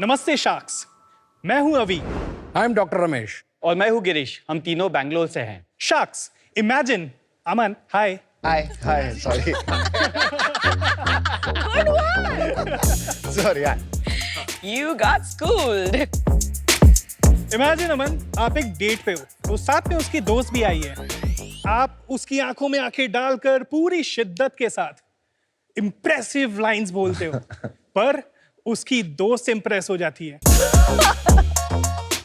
नमस्ते शार्क्स, मैं हूं Avi. I am doctor Ramesh. और मैं हूँ गिरीश। हम तीनों बैंगलोर से हैं। Sharks, imagine, Aman, hi. Hi sorry. Good one. Sorry यार। You got schooled. Imagine Aman, आप एक डेट पे हो, तो साथ में उसकी दोस्त भी आई है। आप उसकी आंखों में आंखें डालकर पूरी शिद्दत के साथ इंप्रेसिव लाइंस बोलते हो, पर उसकी दोस्त इंप्रेस हो जाती है।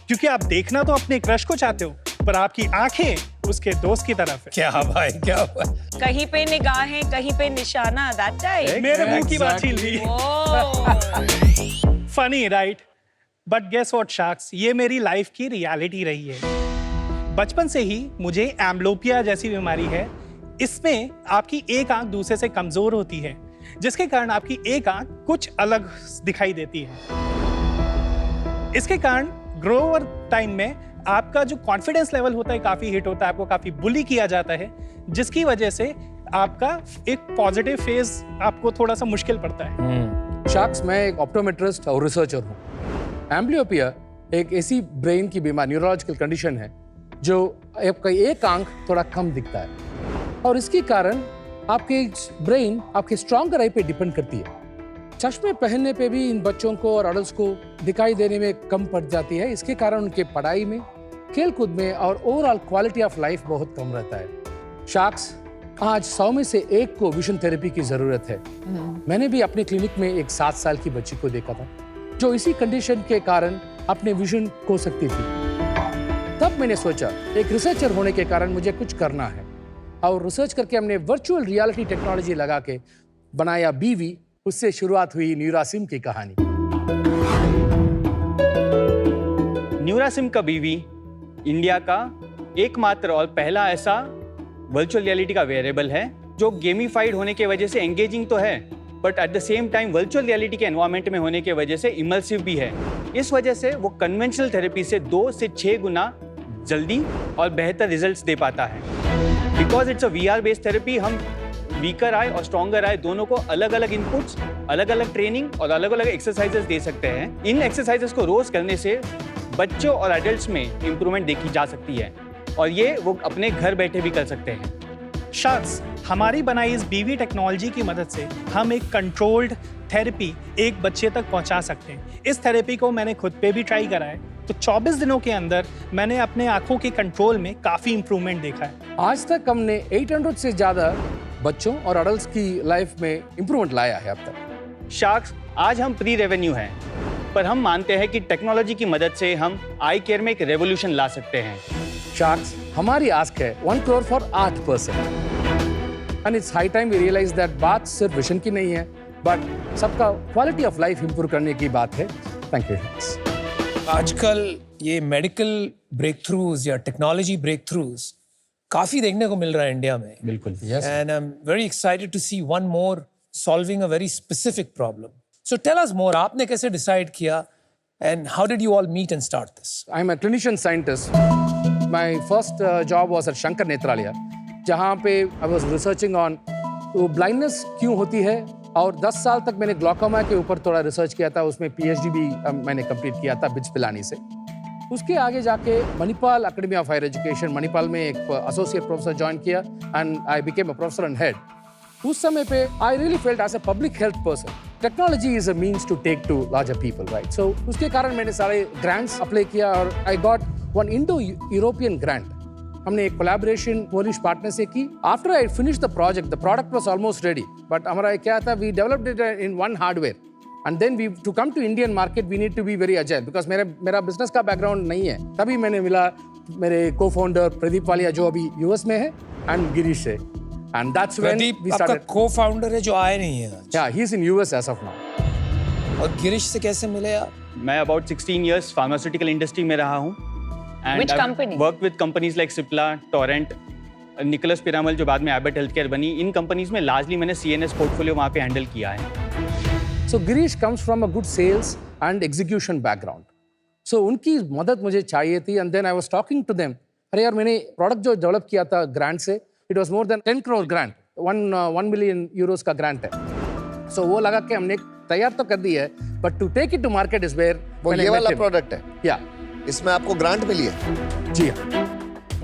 क्योंकि आप देखना तो अपने क्रश को चाहते हो, पर आपकी आंखें उसके दोस्त की तरफ है। क्या भाई क्या हुआ? कहीं पे निगाहें, कहीं पे निशाना, that type. मेरे मुंह की बात छीन ली। Oh. Funny right? But guess what sharks, ये मेरी लाइफ की रियलिटी रही है। बचपन से ही मुझे एम्ब्लोपिया जैसी बीमारी है। इसमें आपकी एक आंख दूसरे से कमजोर होती है, जिसके कारण आपकी एक आंख कुछ अलग दिखाई देती है। इसके कारण ग्रो ओवर टाइम में आपका जो कॉन्फिडेंस लेवल होता है काफी हिट होता है, आपको काफी बुली किया जाता है, जिसकी वजह से आपका एक पॉजिटिव फेज आपको थोड़ा सा मुश्किल पड़ता है। शार्क्स, मैं एक ऑप्टोमेट्रिस्ट और रिसर्चर हूँ। एम्ब्लियोपिया एक ऐसी ब्रेन की बीमारी, न्यूरोलॉजिकल कंडीशन है जो आपका एक आंख थोड़ा कम दिखता है, और इसके कारण आपके ब्रेन आपके स्ट्रॉन्गर आई पे डिपेंड करती है। चश्मे पहनने पे भी इन बच्चों को और अडल्ट्स को दिखाई देने में कम पड़ जाती है। इसके कारण उनके पढ़ाई में, खेलकूद में और ओवरऑल क्वालिटी ऑफ लाइफ बहुत कम रहता है। शार्क्स, आज 100 में से एक को विजन थेरेपी की जरूरत है। मैंने भी अपने क्लिनिक में एक 7 साल की बच्ची को देखा था जो इसी कंडीशन के कारण अपने विजन खो सकती थी। तब मैंने सोचा एक रिसर्चर होने के कारण मुझे कुछ करना है, और रिसर्च करके हमने वर्चुअल रियलिटी टेक्नोलॉजी लगा के बनाया बीवी। उससे शुरुआत हुई न्यूरासिम की कहानी। न्यूरासिम का बीवी इंडिया का एकमात्र और पहला ऐसा वर्चुअल रियलिटी का वेरिएबल है जो गेमिफाइड होने की वजह से एंगेजिंग तो है, but at the same time virtual reality के एनवायरनमेंट में होने की वजह से इमर्सिव भी है। इस वजह से वो कन्वेंशनल थेरेपी से 2 से 6 गुना जल्दी और बेहतर रिजल्ट्स दे पाता है। Because it's a VR based therapy, हम वीकर आए और स्ट्रॉन्गर आए दोनों को अलग अलग इनपुट्स, अलग अलग ट्रेनिंग और अलग अलग एक्सरसाइजेस दे सकते हैं। इन एक्सरसाइजेस को रोज करने से बच्चों और एडल्ट्स में इंप्रूवमेंट देखी जा सकती है, और ये वो अपने घर बैठे भी कर सकते हैं। शार्क्स, हमारी बनाई इस बीवी टेक्नोलॉजी की मदद से हम एक कंट्रोल्ड थेरेपी एक बच्चे तक पहुंचा सकते हैं। इस थेरेपी को मैंने खुद पे भी ट्राई करा है, तो 24 दिनों के अंदर मैंने अपने आंखों के कंट्रोल में काफी इंप्रूवमेंट देखा है। आज तक हमने 800 से ज्यादा बच्चों और अडल्ट्स की लाइफ में इंप्रूवमेंट लाया है अब तक। शार्क्स, आज हम प्री रेवेन्यू हैं, पर हम मानते हैं कि टेक्नोलॉजी की मदद से हम आई केयर में एक रेवोल्यूशन ला सकते हैं। शार्क्स, हमारी आस्क है 1 crore for 8%, and it's high time we realize that बात सिर्फ विजन की नहीं है, बट सबका क्वालिटी ऑफ लाइफ इंप्रूव करने की बात है। Thank you. आजकल ये मेडिकल ब्रेक थ्रूज या टेक्नोलॉजी ब्रेक थ्रूज काफी देखने को मिल रहा है इंडिया में। बिल्कुल। And I am very excited to see one more solving a very specific problem. So tell us more, आपने कैसे डिसाइड किया and how did you all meet and start this? I am a clinician scientist. My first job was at Shankar Nethralaya, जहाँ पे I was researching on blindness क्यों होती है, और 10 साल तक मैंने ग्लॉकोमा के ऊपर थोड़ा रिसर्च किया था। उसमें PhD भी मैंने कंप्लीट किया था बिट्स पिलानी से। उसके आगे जाके Manipal academy of higher education, Manipal में एक एसोसिएट प्रोफेसर ज्वाइन किया, and I became a professor and head. उस समय पे I really felt as a public health person, technology is a means to take to larger people, right? So उसके कारण मैंने सारे ग्रांट्स अप्लाई किया, और I got one Indo European grant. हमने एक कोलैबोरेशन पोलिश पार्टनर से की। After I finish the product was almost ready, but हमारा क्या था, we developed it in one hardware, and then we to come to Indian market we need to be very agile, because मेरा business का background नहीं है। तभी मैंने मिला मेरे को फाउंडर प्रदीप वालिया जो अभी US में है, एंड गिरीश है, एंड दैट्स व्हेन वी आपका स्टार्टेड। को-फाउंडर है जो आए नहीं है आज। या he is in US as of now. और गिरीश से कैसे मिले आप? मैं अबाउट 16 years फार्मास्यूटिकल इंडस्ट्री में रहा हूँ। Which company? Work with companies like Cipla, Torrent, Nicholas Piramal जो बाद में एबट हेल्थकेयर बनी। इन कंपनीज में लार्जली मैंने CNS पोर्टफोलियो वहाँ पे हैंडल किया है। So Girish comes from a good sales and execution background. So उनकी मदद मुझे चाहिए थी, and then I was talking to them. अरे यार, मैंने प्रोडक्ट जो डेवलप किया था ग्रांट से, it was more than 10 crore grant, 1 million euros का ग्रांट है। So वो लगा कि हमने तैयार तो कर दी है, But to take it to market is where वो when I ये met वाला him. प्रोडक्ट है, Yeah, इसमें आपको ग्रांट मिली है? जी हाँ.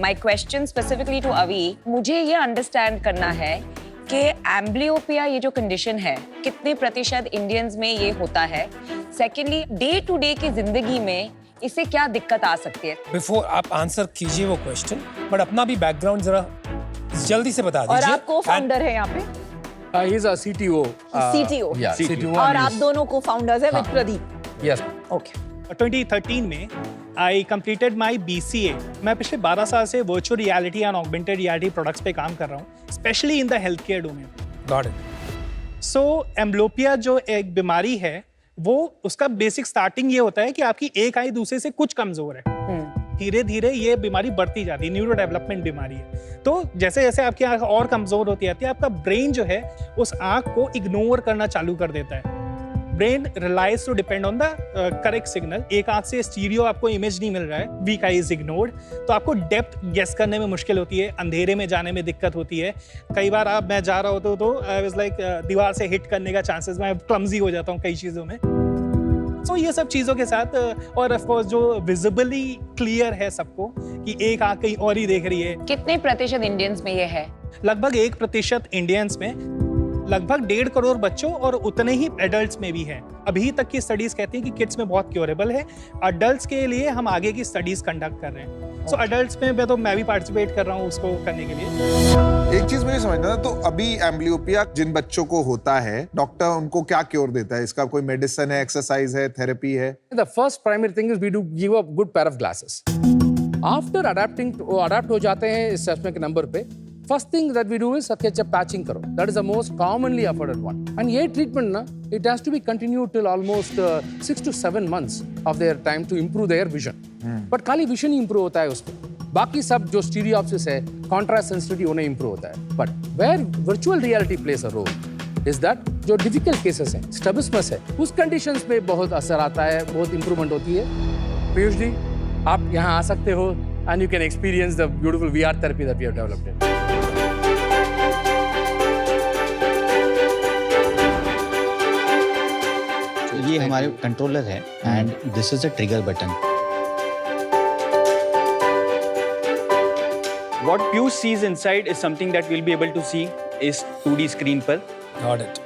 My question specifically to Avi, मुझे ये अंडरस्टैंड करना है कि एम्ब्लियोपिया ये जो कंडीशन है कितने प्रतिशत इंडियंस में ये होता है. सेकेंडली, डे टू डे की जिंदगी में इससे क्या दिक्कत आ सकती है? बिफोर आप आंसर कीजिए वो क्वेश्चन, बट अपना भी बैकग्राउंड जरा जल्दी से बता और दीजिए. आप को फाउंडर है यहाँ पे, He is a CTO. CTO. Yeah, CTO. और and आप he's- दोनों को फाउंडर्स है विद हाँ. प्रदीप. Yes. ओके. 2013 में आई कंप्लीटेड माई BCA. मैं पिछले 12 साल से virtual reality and augmented reality products पे काम कर रहा हूँ, specially in the health care domain. Got it. So amblyopia जो एक बीमारी है, वो उसका बेसिक स्टार्टिंग ये होता है कि आपकी एक आई दूसरे से कुछ कमजोर है. धीरे धीरे ये बीमारी बढ़ती जाती है, न्यूरो डेवलपमेंट बीमारी है. तो जैसे जैसे आपकी आंख और कमजोर होती जाती है, आपका ब्रेन जो है उस आंख को इग्नोर करना चालू कर देता है. Brain relies to depend on the correct signal. एक आंख से स्टीरियो आपको इमेज नहीं मिल रहा है, वीक आई इज इग्नोर्ड, तो आपको डेप्थ गेस करने में मुश्किल होती है, अंधेरे में जाने में दिक्कत होती है. कई बार मैं जा रहा होता हूँ तो आई वाज लाइक दीवार से हिट करने का चांसेस, मैं क्लमजी हो जाता हूँ कई चीज़ों में. तो ये सब चीज़ों के साथ और ऑफ कोर्स जो विजिबली क्लियर है सबको कि एक आंख कहीं और ही देख रही है. कितने प्रतिशत इंडियंस में ये है? लगभग 1% इंडियंस में, लगभग 1.5 करोड़ बच्चों और उतने ही एडल्ट्स में भी है. अभी तक की स्टडीज कहती हैं कि किड्स में बहुत क्योरेबल है. अडल्ट्स के लिए हम आगे की स्टडीज कंडक्ट कर रहे हैं. सो अडल्ट्स में तो मैं भी पार्टिसिपेट कर रहा हूँ उसको करने के लिए. एक चीज मुझे समझना था, तो अभी एम्ब्लियोपिया जिन बच्चों को होता है, डॉक्टर उनको क्या क्योर देता है? इसका कोई मेडिसिन है, एक्सरसाइज है, थेरेपी है? The first primary thing is we do give a good pair of glasses. After adapt हो जाते हैं इस चश्मे के नंबर पे, first thing that we do is ketchup patching करो. That is the most commonly afforded one. And ये treatment ना, it has to be continued till almost 6 to 7 months of their time to improve their vision. But खाली vision ही improve होता है उसमें. बाकी सब जो stereopsis है, contrast sensitivity उन्हें improve होता है. But where virtual reality plays a role is that जो difficult cases हैं, strabismus है, उस conditions में बहुत असर आता है, बहुत improvement होती है. पीयूष जी, आप यहाँ आ सकते हो and you can experience the beautiful VR therapy that we have developed. ये हमारे कंट्रोलर है and this is a trigger button. What Piyush sees inside is something that we'll be able to see is 2D screen पर. Got it.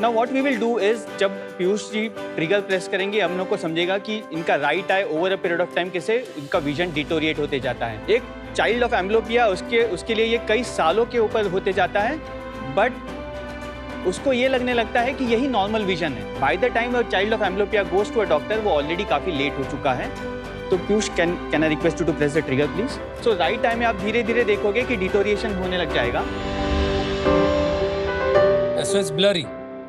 Now what we will do is जब Piyush ji trigger press करेंगे, हम लोग को समझेगा कि इनका right I over a period of time कैसे इनका विजन डिटोरिएट होते जाता है. एक चाइल्ड ऑफ एम्ब्लियोपिया उसके लिए ये कई सालों के ऊपर होते जाता है, बट उसको ये लगने लगता है कि यही नॉर्मल विजन है. By the time a child of amblyopia goes to a doctor, वो ऑलरेडी काफी लेट हो चुका है. तो Piyush can I request you to press the trigger please. So right time में आप धीरे धीरे देखोगे कि डिटोरिएशन होने लग जाएगा. So it's blurry.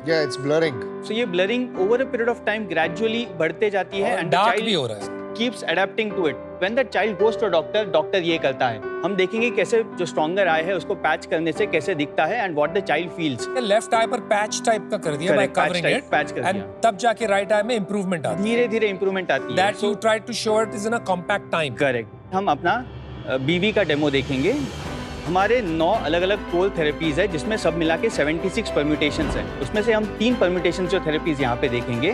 Yeah, it's blurring. सो ये blurring over a period of time gradually बढ़ते जाती है एंड डार्क भी हो रहा है. keeps adapting to it. When the child goes to a doctor, doctor ये करता है. हम देखेंगे कैसे जो स्ट्रॉन्गर आई है उसको पैच करने से कैसे दिखता है and what the child feels. Left eye पर पैच टाइप का कर दिया बाय Correct, patch covering type, it, patch कर एंड दिया. तब जाके राइट आई में इंप्रूवमेंट आता है. धीरे धीरे इंप्रूवमेंट आती है. That you try to show it is in a compact time. Correct. हम अपना बीवी का डेमो देखेंगे. हमारे 9 अलग अलग कोल थेरेपीज है जिसमें सब मिला के 76 परम्यूटेशंस हैं. उसमें से हम 3 परम्यूटेशंस जो थेरेपीज यहाँ पे देखेंगे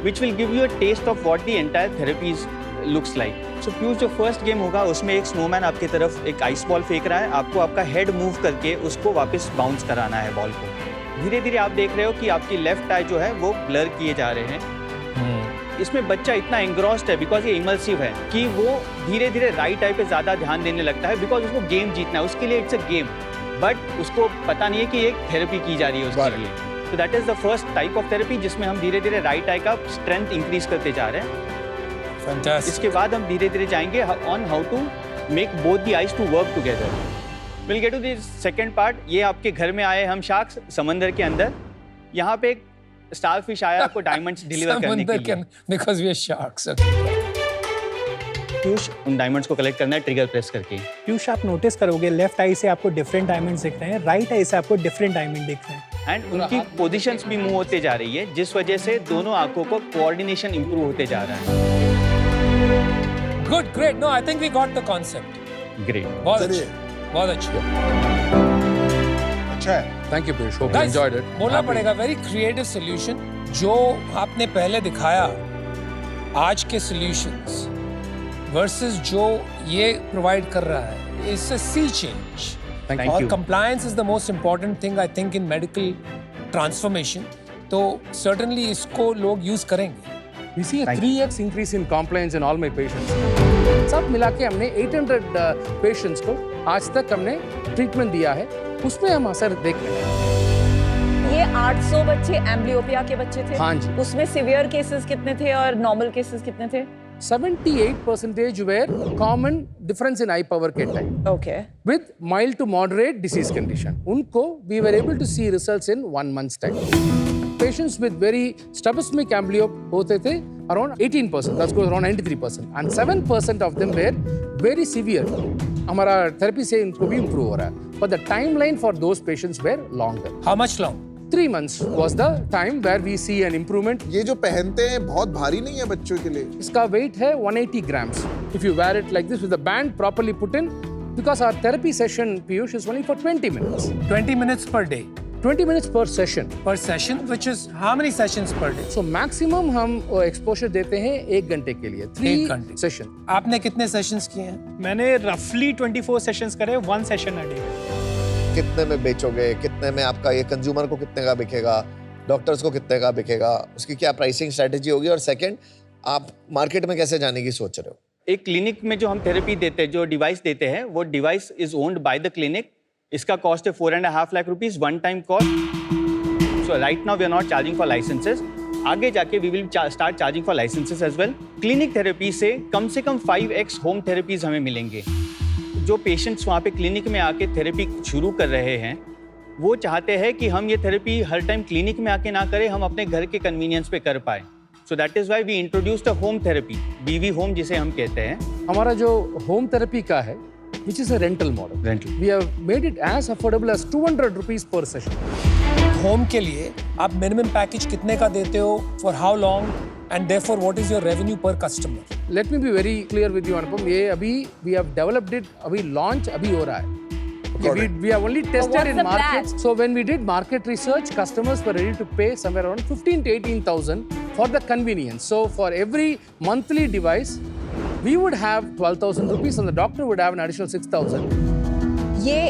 which will give you a test of what the entire therapies looks like. So Piyush जो फर्स्ट गेम होगा उसमें एक स्नोमैन आपकी तरफ एक आइस बॉल फेंक रहा है. आपको आपका हेड मूव करके उसको वापस बाउंस कराना है बॉल को. धीरे धीरे आप देख रहे हो कि आपकी लेफ्ट आई जो है वो ब्लर किए जा रहे हैं. इसमें बच्चा इतना एंग्रॉस्ड है बिकॉज ये इमर्सिव है कि वो धीरे धीरे राइट आई पे ज्यादा ध्यान देने लगता है बिकॉज उसको गेम जीतना है. उसके लिए इट्स अ गेम, बट उसको पता नहीं है कि एक थेरेपी की जा रही है उसके लिए. तो that is the first type of therapy जिसमें हम धीरे धीरे राइट आई का स्ट्रेंथ इंक्रीज करते जा रहे हैं. फैंटास्टिक. इसके बाद हम धीरे धीरे जाएंगे on how to make both the eyes to work together. Will get to the second part. ये आपके घर में आए हम शार्क्स समंदर के अंदर. यहाँ पे एक स्टारफिश आया आपको डायमंड्स डिलीवर करने के लिए. Because we are sharks. Piyush उन डायमंड्स को कलेक्ट करना है ट्रिगर प्रेस करके. पीयूष, आप नोटिस करोगे लेफ्ट आई से आपको डिफरेंट डायमंड्स दिख रहे हैं, राइट आई से आपको डिफरेंट डायमंड दिख रहे हैं. एंड उनकी पोजीशंस भी मूव होते जा रही है जिस वजह से दोनों आंखों को कोऑर्डिनेशन इंप्रूव होते जा रहा है. Good, great. No, I think we got the concept. Great. बहुत अच्छी. बहुत अच्छी. अच्छा है. Thank you, Piyush. Hope you Guys, enjoyed it. बोलना Happy. पड़ेगा वेरी क्रिएटिव सोल्यूशन जो आपने पहले दिखाया आज के सॉल्यूशंस वर्सेस जो ये प्रोवाइड कर रहा है it's a sea change Thank और you. Compliance is the most important thing I think in medical transformation तो सर्टेनली इसको लोग यूज करेंगे We see a 3x increase in compliance in all my patients. सब मिला के हमने 800 पेशेंट्स को आज तक हमने ट्रीटमेंट दिया है उसमें हम असर देख रहे हैं। ये 800 बच्चे एम्ब्लियोपिया के बच्चे थे। हाँ जी। उसमें सिवियर केसेस कितने थे और नॉर्मल केसेस कितने थे? 78% were common difference in eye power के type okay. with mild to moderate disease condition. उनको we were able to see results in 1 month's time. Patients with very strabismic amblyopia होते थे around 18%, that goes around 93%, and 7% of them were very severe. हमारा therapy से इनको भी improve हो रहा है, but the timeline for those patients were longer. How much long 3 months was the time where we see an improvement. ये जो पहनते हैं बहुत भारी नहीं है बच्चों के लिए? इसका weight है 180 grams. If you wear it like this with the band properly put in, because our therapy session, Piyush, is only for 20 minutes. 20 minutes per day 20 minutes per session. per session which is how many sessions per day So maximum हम exposure देते हैं 1 घंटे के लिए. 3 एक घंटे। session. आपने कितने सेशंस किए हैं मैंने रफली 24 सेशंस करे 1 सेशन अ डे। कितने में बेचोगे, कितने में आपका ये कंज्यूमर को कितने का बिकेगा, डॉक्टर्स को कितने का बिकेगा, उसकी क्या प्राइसिंग स्ट्रेटेजी होगी, और सेकंड आप मार्केट में कैसे जाने की सोच रहे हो? एक क्लिनिक में जो हम थेरेपी देते हैं, जो डिवाइस देते हैं, वो device is owned by the clinic. इसका कॉस्ट है 4.5 lakh rupees, one time cost. So right now we are not charging for licences. आगे जाके we will start charging for licences as well. Clinic therapy से कम 5x home therapies हमें मिलेंगे. जो patients वहाँ पे क्लिनिक में आके थेरेपी शुरू कर रहे हैं, वो चाहते हैं कि हम ये थेरेपी हर टाइम क्लिनिक में आके ना करें, हम अपने घर के कन्वीनियंस पे कर पाए. So that is why we introduced a home therapy, BV home जिसे हम कहते हैं. हमारा जो home therapy का है, which is a rental model. Rental. We have made it as affordable as 200 rupees per session. Home के लिए आप मिनिमम पैकेज कितने का देते हो for how long and therefore what is your revenue पर customer Let me be very clear with you, Anupam. ये अभी we have developed it, अभी launch अभी हो रहा है. Okay, we have only tested what's in the markets. plan? So when we did market research, customers were ready to pay somewhere around 15 to 18,000 for the convenience. So for every monthly device, we would have 12,000 rupees, and the doctor would have an additional 6,000. ये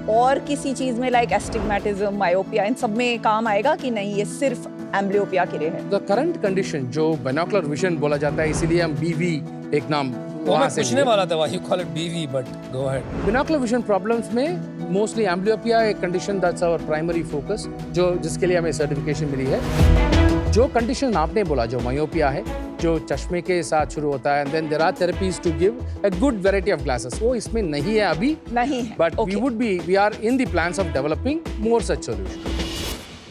और किसी चीज में like astigmatism, myopia, इन सब में काम आएगा कि नहीं? ये सिर्फ एम्ब्लियोपिया के लिए है? The current condition जो binocular vision बोला जाता है, इसीलिए हम BV एक नाम वो वहाँ मैं से पूछने लिए. वाला था व्हाई यू कॉल इट बीवी but go ahead Binocular vision problems में mostly amblyopia एक condition that's our primary focus, जो जिसके लिए हमें certification मिली है. जो condition आपने बोला, जो myopia है, जो चश्मे के साथ शुरू होता है, and then there are therapies to give a good variety of glasses. वो इसमें नहीं है अभी, नहीं है. but we are in the plans of developing more such solutions.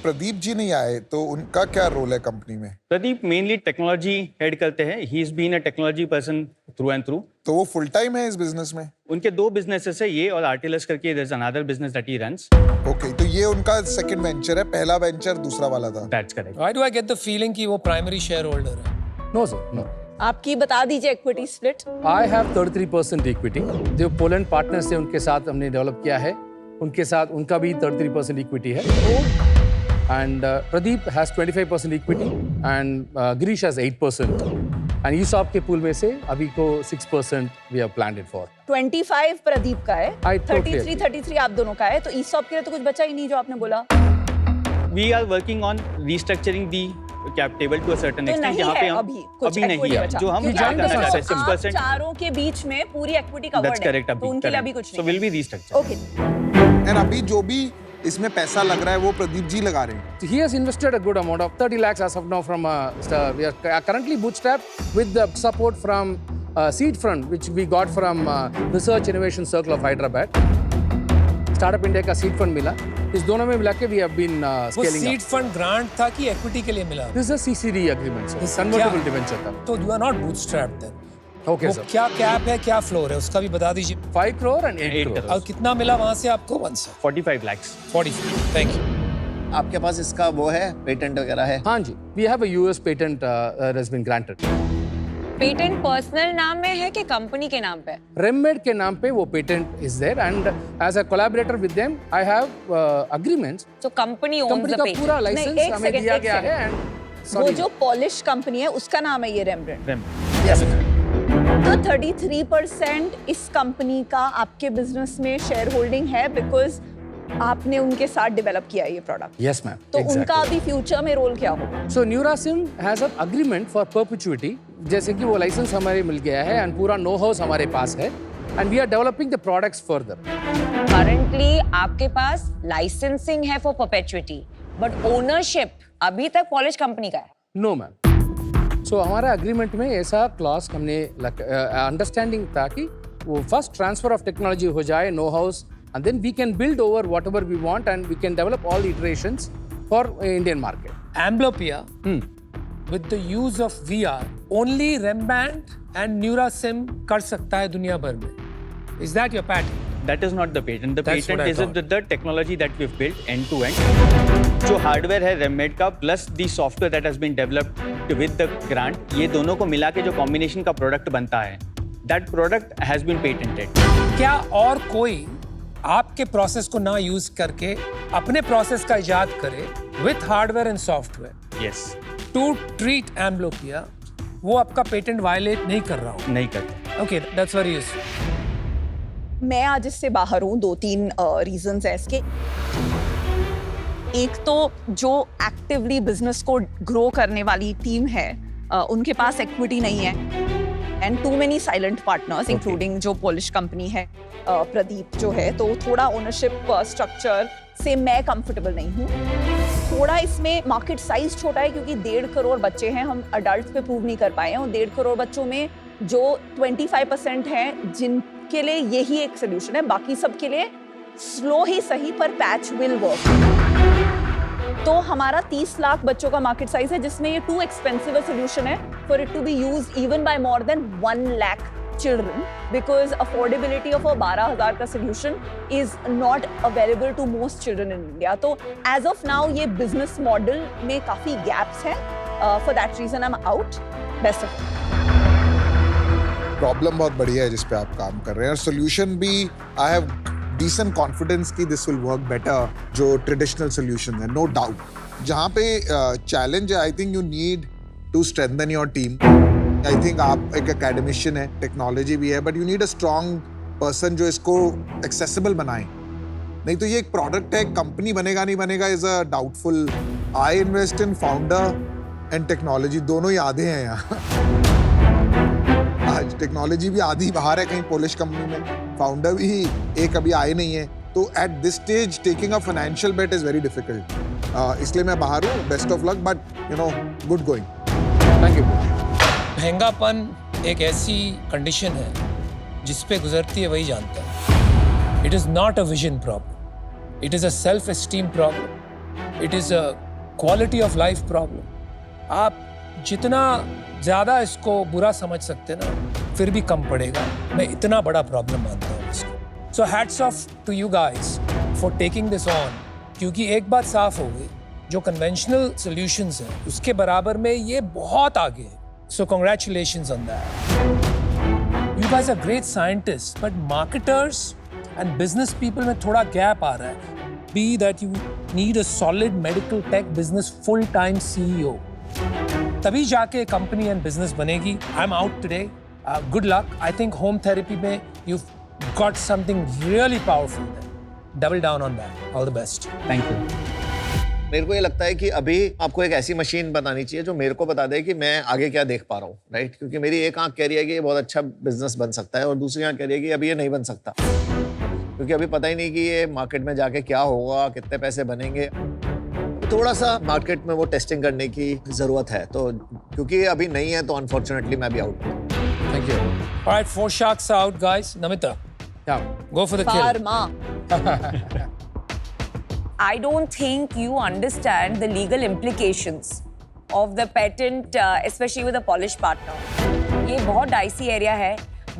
Pradeep ji नहीं आए तो उनका क्या रोल है कंपनी में? प्रदीप मेनली टेक्नोलॉजी हेड करते हैं. He is been a technology person through and through. तो वो फुल टाइम है इस बिजनेस में? उनके 2 बिजनेसेस है, ये और आर्टिलस करके there is another business that he runs. Okay, तो ये उनका सेकंड वेंचर है, पहला वेंचर दूसरा वाला था. That's correct. Why do I get the feeling कि वो प्राइमरी शेयर होल्डर है No, sir, no. आपकी बता दीजिए equity split. I have 33% equity. जो पोलैंड पार्टनर्स थे उनके साथ हमने डेवलप किया है, उनके साथ उनका भी 33% इक्विटी है. And Pradeep has 25% equity and Girish has 8%. And ESOP के pool में से अभी को 6% we have planned it for. 25 Pradeep का है, I totally 33 आप दोनों का है, तो ईसॉप के लिए तो कुछ बचा ही नहीं जो आपने बोला. We are working on restructuring the cap table to a certain तो एक्सटेंट, नहीं जहाँ है पे हम अभी कुछ अभी नहीं equity है, बचा. जो हम You क्या joined करना us चाहते हैं आप 6%. चारों के बीच में पूरी इक्विटी दैट्स कवर्ड है, करेक्ट. तो उनके लिए अभी कुछ सो नहीं. Will be restructure. Okay. And अभी जो भी इसमें पैसा लग रहा है वो प्रदीप जी लगा रहे हैं. So he has invested a good amount of 30 lakhs as of now from we are currently bootstrapped with the support from seed fund which we got from Research Innovation Circle of Hyderabad. Startup India का seed fund मिला. इस दोनों में मिला के we have been वो scaling seed up. Fund grant था कि इक्विटी के लिए मिला This is a CCD agreement, sir. This- Convertible क्या? debenture था. तो you are not bootstrapped then Okay, वो sir. क्या कैप है क्या फ्लोर है उसका भी बता दीजिए 5 crore and 8 8 crore. crore. और कितना मिला वहां से आपको 1 से 45 lakhs. 40. Thank you. आपके पास इसका वो है पेटेंट वगैरह है? हाँ जी, we have a US patent has been granted. Patent personal नाम में है कि कंपनी के नाम पे? रेममेड के नाम पे वो patent is there and as a collaborator with them I have agreements. So company owns company the का patent. पूरा नहीं, लाइसेंस एक हमें second, दिया एक गया second. है एंड वो जो पॉलिश कंपनी है उसका नाम है ये रेमब्रांड। यस तो 33% इस कंपनी का आपके बिजनेस में शेयर होल्डिंग है बिकॉज आपने उनके साथ डेवलप किया है ये प्रोडक्ट। Yes ma'am. तो उनका अभी फ्यूचर में रोल क्या होगा? So Neurasim has a agreement for perpetuity, जैसे कि वो लाइसेंस हमारे मिल गया है एंड पूरा नो हाउस हमारे पास है and we are developing the products further. Currently आपके पास लाइसेंसिंग है फॉर परपेचुइटी, बट ओनरशिप अभी तक पॉलिश कंपनी का है। No ma'am. सो हमारा अग्रीमेंट में ऐसा क्लॉज हमने अंडरस्टैंडिंग था कि वो फर्स्ट ट्रांसफर ऑफ टेक्नोलॉजी हो जाए, no house, and then we can build over whatever we want and we can develop all the iterations for Indian market. Amblyopia, with the use of VR, only Rembrandt and Neurasim कर सकता है दुनिया भर में. Is that your patent? That is not the patent. The That's what patent I is thought. the technology that we've built end to end. जो hardware है रेममेड का plus the software that has been developed with the grant, ये दोनों को मिला के जो कॉम्बिनेशन का प्रोडक्ट बनता है, that product has been patented. क्या और कोई आपके प्रोसेस को ना यूज करके अपने प्रोसेस का इजाद करे with hardware and software yes. To treat amblyopia, वो आपका पेटेंट वायलेट नहीं कर रहा हो? नहीं करते। Okay, that's very useful. मैं आज इससे बाहर हूँ, 2-3 रीजंस है इसके। एक तो जो एक्टिवली बिजनेस को ग्रो करने वाली टीम है उनके पास इक्विटी नहीं है and too many silent partners including जो पॉलिश कंपनी है प्रदीप जो है, तो थोड़ा ओनरशिप स्ट्रक्चर से मैं कंफर्टेबल नहीं हूँ। थोड़ा इसमें मार्केट साइज छोटा है क्योंकि 1.5 करोड़ बच्चे हैं, हम अडल्ट पे प्रूव नहीं कर पाए हैं। और 1.5 करोड़ बच्चों में जो 25% हैं जिनके लिए यही एक सोल्यूशन है, बाकी सबके लिए स्लो ही सही पर पैच विल वर्क। तो हमारा 30 लाख बच्चों का मार्केट साइज है जिसमें ये टू एक्सपेंसिव अ सोल्यूशन है for it to be used even by more than 1 lakh children because affordability of a 12,000 का solution is not available to most children in India. तो as of now ये business model में काफी gaps हैं. For that reason I'm out. Best of luck. Problem बहुत बढ़िया है जिस पे आप काम कर रहे हैं और सोल्यूशन भी आई हैव डिसेंट कॉन्फिडेंस कि दिस विल वर्क बेटर जो ट्रेडिशनल सोल्यूशन है, नो डाउट। जहाँ पे चैलेंज है, I think you need to strengthen your team. I think आप एक एकेडमिशियन है, टेक्नोलॉजी भी है, but you need a strong person जो इसको एक्सेसिबल बनाए। नहीं तो ये एक प्रोडक्ट है, कंपनी बनेगा नहीं बनेगा is a doubtful. I invest in founder and technology, दोनों ही आधे हैं यहाँ। आज टेक्नोलॉजी भी आधी बाहर है कहीं पोलिश कंपनी में, फाउंडर भी एक अभी आए नहीं है। तो at this stage taking a financial bet is very difficult. इसलिए मैं बाहर हूँ। Best of luck, but you know good going. Thank you. महंगापन एक ऐसी कंडीशन है जिस पे गुजरती है वही जानता है। It is not a vision problem, it is a self esteem problem, it is a quality of life problem. आप जितना ज़्यादा इसको बुरा समझ सकते ना, फिर भी कम पड़ेगा। मैं इतना बड़ा प्रॉब्लम मानता हूँ इसको। So hats off to you guys for taking this on, क्योंकि एक बात साफ हो गई, जो कन्वेंशनल सॉल्यूशंस हैं उसके बराबर में ये बहुत आगे है। So congratulations on that. You guys are great scientists, but marketers and business people में थोड़ा gap आ रहा है. Be that you need a solid medical tech business full-time CEO. तभी जाके company and business बनेगी. I'm out today. Good luck. I think home therapy में you've got something really powerful there. Double down on that. All the best. Thank you. मेरे को ये लगता है कि अभी आपको एक ऐसी मशीन बनानी चाहिए जो मेरे को बता दे कि मैं आगे क्या देख पा रहा हूँ, राइट? क्योंकि मेरी एक आंख कह रही है कि ये बहुत अच्छा बिजनेस बन सकता है और दूसरी आंख कह रही है कि अभी ये नहीं बन सकता, क्योंकि अभी पता ही नहीं कि ये मार्केट में जाके क्या होगा, कितने पैसे बनेंगे। थोड़ा सा मार्केट में वो टेस्टिंग करने की जरूरत है, तो क्योंकि अभी नहीं है तो अनफॉर्चुनेटली मैं भी आउट हूँ। Thank you. All right, 4 sharks out, guys. Namita, Yeah. go for the kill. Pharma. I don't think you understand the legal implications of the patent, especially with a Polish partner. ये बहुत dicey area है।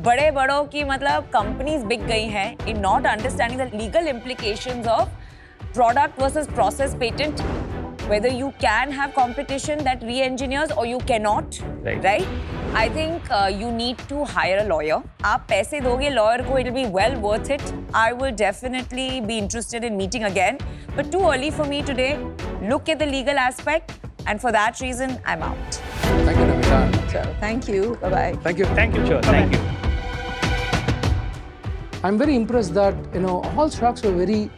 बड़े बड़ों की मतलब companies बिक गई हैं in not understanding the legal implications of product versus process patent. whether you can have competition that re-engineers or you cannot, Right. I think you need to hire a lawyer. आप पैसे दोगे lawyer को, it'll be well worth it. I will definitely be interested in meeting again, but too early for me today. Look at the legal aspect, and for that reason, I'm out. Thank you, Namita. So, thank you. Bye-bye. Thank you. Thank you. Sure, thank you. I'm very impressed that all Sharks were very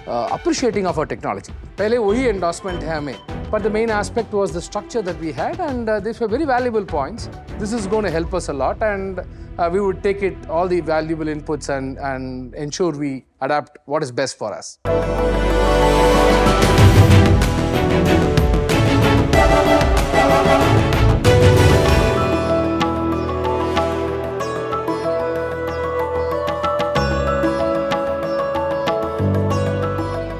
appreciating of our technology. पहले वही endorsement है हमें. But the main aspect was the structure that we had, and these were very valuable points. This is going to help us a lot, and we would take it all the valuable inputs and ensure we adapt what is best for us.